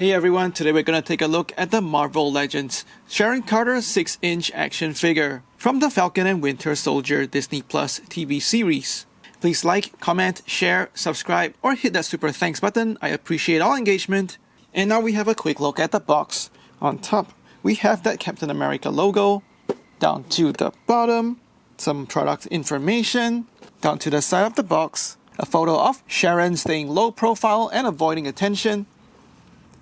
Hey everyone, today we're going to take a look at the Marvel Legends Sharon Carter 6-inch action figure from the Falcon and Winter Soldier Disney Plus TV series. Please like, comment, share, subscribe, or hit that super thanks button. I appreciate all engagement. And now we have a quick look at the box. On top, we have that Captain America logo. Down to the bottom, some product information. Down to the side of the box, a photo of Sharon staying low profile and avoiding attention.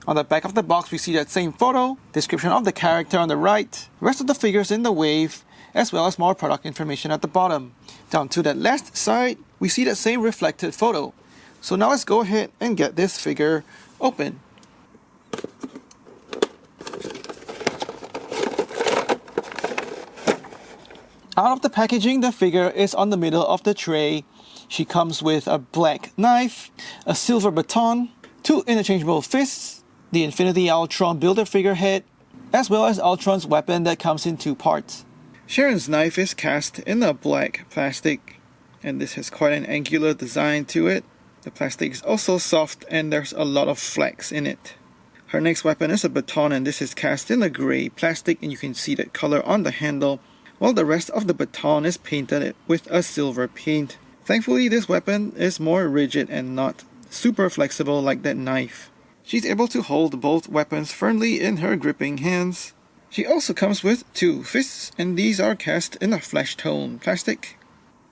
On the back of the box, we see that same photo, description of the character on the right, rest of the figures in the wave, as well as more product information at the bottom. Down to that last side, we see that same reflected photo. So now let's go ahead and get this figure open. Out of the packaging, the figure is on the middle of the tray. She comes with a black knife, a silver baton, 2 interchangeable fists, the Infinity Ultron Builder-Figure head, as well as Ultron's weapon that comes in 2 parts. Sharon's knife is cast in a black plastic, and this has quite an angular design to it. The plastic is also soft and there's a lot of flex in it. Her next weapon is a baton, and this is cast in a grey plastic, and you can see that color on the handle, while the rest of the baton is painted with a silver paint. Thankfully, this weapon is more rigid and not super flexible like that knife. She's able to hold both weapons firmly in her gripping hands. She also comes with 2 fists, and these are cast in a flesh tone plastic.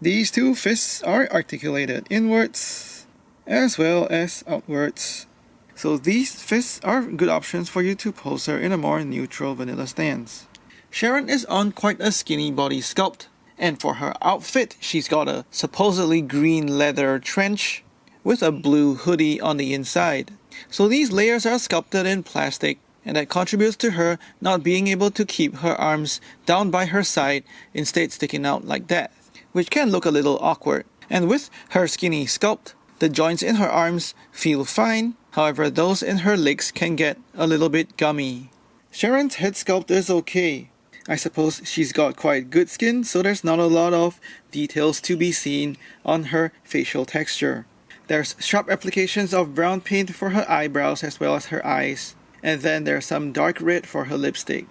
These 2 fists are articulated inwards as well as outwards. So these fists are good options for you to pose her in a more neutral vanilla stance. Sharon is on quite a skinny body sculpt, and for her outfit, she's got a supposedly green leather trench with a blue hoodie on the inside. So these layers are sculpted in plastic, and that contributes to her not being able to keep her arms down by her side, instead sticking out like that, which can look a little awkward. And with her skinny sculpt, the joints in her arms feel fine, however those in her legs can get a little bit gummy. Sharon's head sculpt is okay. I suppose she's got quite good skin, so there's not a lot of details to be seen on her facial texture. There's sharp applications of brown paint for her eyebrows as well as her eyes, and then there's some dark red for her lipstick.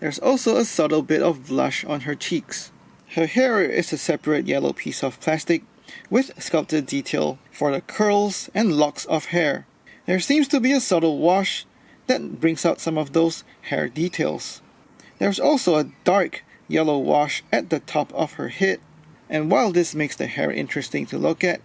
There's also a subtle bit of blush on her cheeks. Her hair is a separate yellow piece of plastic with sculpted detail for the curls and locks of hair. There seems to be a subtle wash that brings out some of those hair details. There's also a dark yellow wash at the top of her head, and while this makes the hair interesting to look at,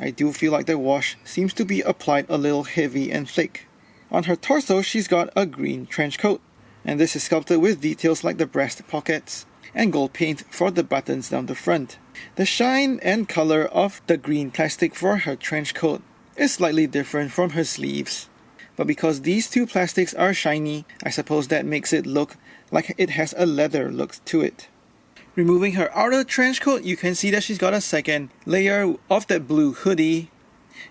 I do feel like the wash seems to be applied a little heavy and thick. On her torso, she's got a green trench coat, and this is sculpted with details like the breast pockets and gold paint for the buttons down the front. The shine and color of the green plastic for her trench coat is slightly different from her sleeves, but because these 2 plastics are shiny, I suppose that makes it look like it has a leather look to it. Removing her outer trench coat, you can see that she's got a second layer of that blue hoodie.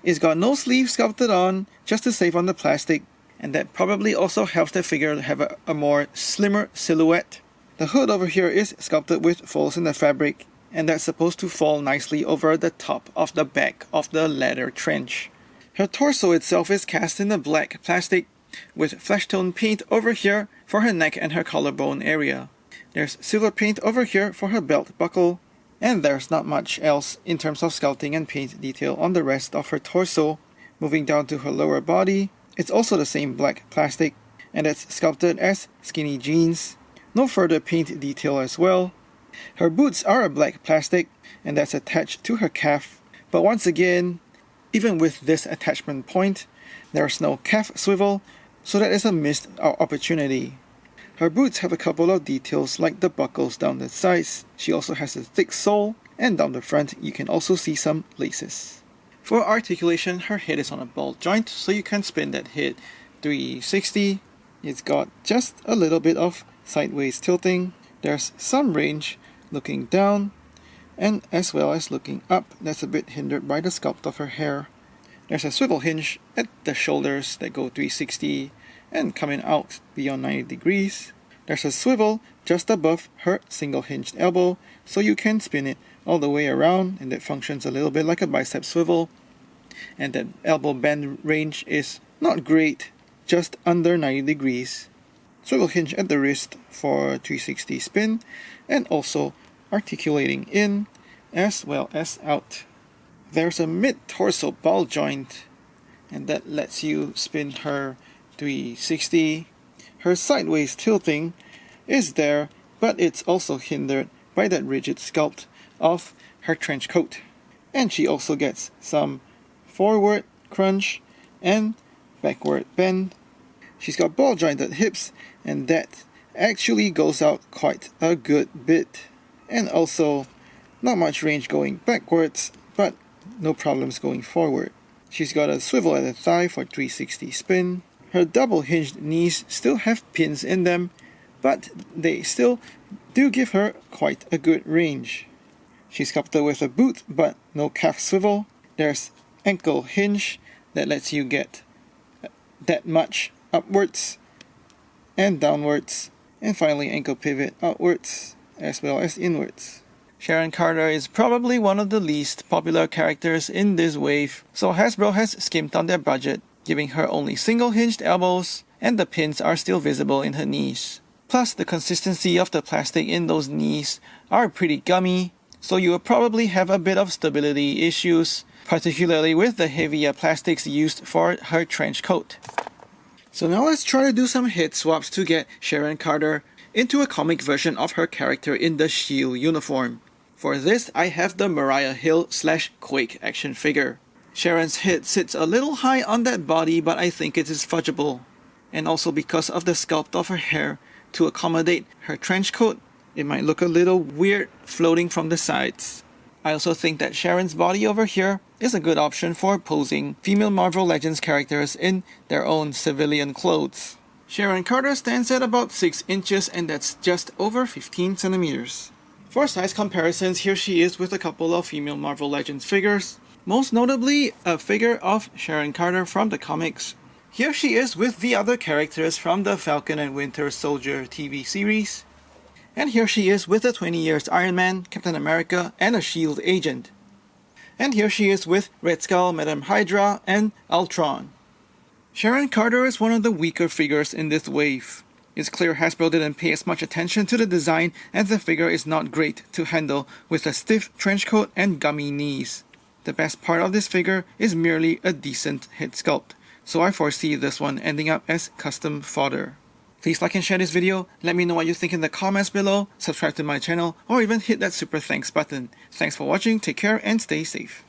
It's got no sleeves sculpted on, just to save on the plastic, and that probably also helps the figure have a more slimmer silhouette. The hood over here is sculpted with folds in the fabric, and that's supposed to fall nicely over the top of the back of the leather trench. Her torso itself is cast in a black plastic, with flesh tone paint over here for her neck and her collarbone area. There's silver paint over here for her belt buckle, and there's not much else in terms of sculpting and paint detail on the rest of her torso. Moving down to her lower body, it's also the same black plastic, and it's sculpted as skinny jeans. No further paint detail as well. Her boots are a black plastic, and that's attached to her calf, but once again, even with this attachment point, there's no calf swivel, so that is a missed opportunity. Her boots have a couple of details like the buckles down the sides. She also has a thick sole, and down the front you can also see some laces. For articulation, her head is on a ball joint, so you can spin that head 360. It's got just a little bit of sideways tilting. There's some range looking down, and as well as looking up. That's a bit hindered by the sculpt of her hair. There's a swivel hinge at the shoulders that go 360 and coming out beyond 90 degrees. There's a swivel just above her single hinged elbow, so you can spin it all the way around, and that functions a little bit like a bicep swivel. And that elbow bend range is not great, just under 90 degrees. Swivel hinge at the wrist for 360 spin, and also articulating in as well as out. There's a mid-torso ball joint, and that lets you spin her 360. Her sideways tilting is there, but it's also hindered by that rigid sculpt of her trench coat. And she also gets some forward crunch and backward bend. She's got ball jointed hips, and that actually goes out quite a good bit. And also, not much range going backwards, but no problems going forward. She's got a swivel at the thigh for 360 spin. Her double hinged knees still have pins in them, but they still do give her quite a good range. She's sculpted with a boot, but no calf swivel. There's ankle hinge that lets you get that much upwards and downwards, and finally ankle pivot outwards as well as inwards. Sharon Carter is probably one of the least popular characters in this wave, so Hasbro has skimped on their budget, giving her only single hinged elbows, and the pins are still visible in her knees. Plus, the consistency of the plastic in those knees are pretty gummy, so you will probably have a bit of stability issues, particularly with the heavier plastics used for her trench coat. So now let's try to do some head swaps to get Sharon Carter into a comic version of her character in the S.H.I.E.L.D. uniform. For this, I have the Mariah Hill / Quake action figure. Sharon's head sits a little high on that body, but I think it is fudgeable. And also because of the sculpt of her hair to accommodate her trench coat, it might look a little weird floating from the sides. I also think that Sharon's body over here is a good option for posing female Marvel Legends characters in their own civilian clothes. Sharon Carter stands at about 6 inches, and that's just over 15 centimeters. For size comparisons, here she is with a couple of female Marvel Legends figures, most notably a figure of Sharon Carter from the comics. Here she is with the other characters from the Falcon and Winter Soldier TV series. And here she is with the 20 years Iron Man, Captain America, and a S.H.I.E.L.D. agent. And here she is with Red Skull, Madame Hydra, and Ultron. Sharon Carter is one of the weaker figures in this wave. It's clear Hasbro didn't pay as much attention to the design, and the figure is not great to handle with a stiff trench coat and gummy knees. The best part of this figure is merely a decent head sculpt, so I foresee this one ending up as custom fodder. Please like and share this video, let me know what you think in the comments below, subscribe to my channel, or even hit that super thanks button. Thanks for watching, take care and stay safe.